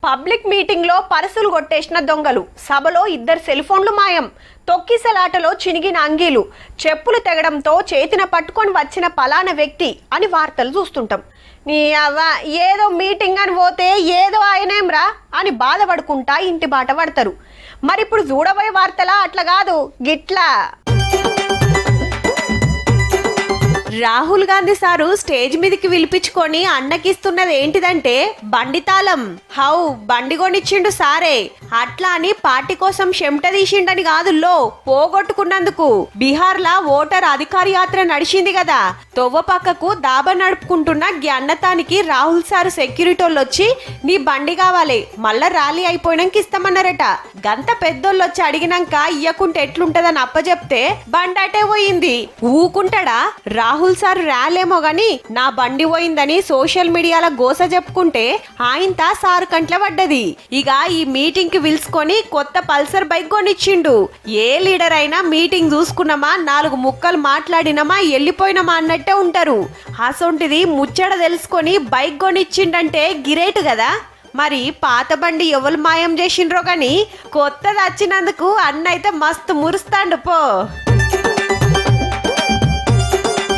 Public meeting లో పర్సులు కొట్టేసిన దొంగలు, సభలో ఇద్దరు సెల్ ఫోన్లు మాయం, తొక్కిసలాటలో చినిగిన అంగీలు, చెప్పులు తెగడంతో చేతిన పట్టుకొని వచ్చిన పలానా వ్యక్తి అని వార్తలు చూస్తుంటాం. నీ అవ్వ ఏదో మీటింగ్ అని పోతే ఏదో ఆయనేమ్రా అని బాధపడుకుంటా ఇంటి బాట పడతారు. మరి ఇప్పుడు చూడబోయే వార్తలా అట్లా కాదు, గిట్లా. రాహుల్ గాంధీ సారు స్టేజ్ మీదకి పిలిపించుకొని అన్నకిస్తున్నది ఏంటిదంటే బండి తాళం. హౌ బండి కొనిచ్చిండు సారే, అట్లా అని పార్టీ కోసం చెమట తీసిండని కాదు, పోగొట్టుకున్నందుకు. బీహార్ లా ఓటర్ అధికార యాత్ర నడిచింది కదా, తొవ్వ పక్కకు దాబా నడుపుకుంటున్న అన్నతానికి రాహుల్ సారు సెక్యూరిటీ వాళ్ళు వచ్చి నీ బండి కావాలి, మళ్ళా ర్యాలీ అయిపోయినాక ఇస్తామన్నారట. గంత పెద్దోళ్ళు వచ్చి అడిగినాక ఇయ్యకుంటే ఎట్లుంటదని అప్పచెప్తే బండి అటే పోయింది. ఊకుంటాడా రాహుల్ సార్? ర్యాలేమో గాని నా బండి పోయిందని సోషల్ మీడియాలో గోస చెప్పుకుంటే ఆయంత సారు కంట్ల పడ్డది. ఇక ఈ మీటింగ్ కి పిలుచుకొని కొత్త పల్సర్ బైక్ కొనిచ్చిండు. ఏ లీడర్ అయినా మీటింగ్ చూసుకున్నామా, 4 ముక్కలు మాట్లాడినమా, వెళ్ళిపోయినమా అన్నట్టే ఉంటారు. అసొంటిది ముచ్చట తెలుసుకొని బైక్ కొనిచ్చిండంటే గిరేట్ కదా. మరి పాత బండి ఎవరు మాయం చేసిండ్రో గాని కొత్తది వచ్చినందుకు అన్నైతే మస్తు మురుస్తాండు పో.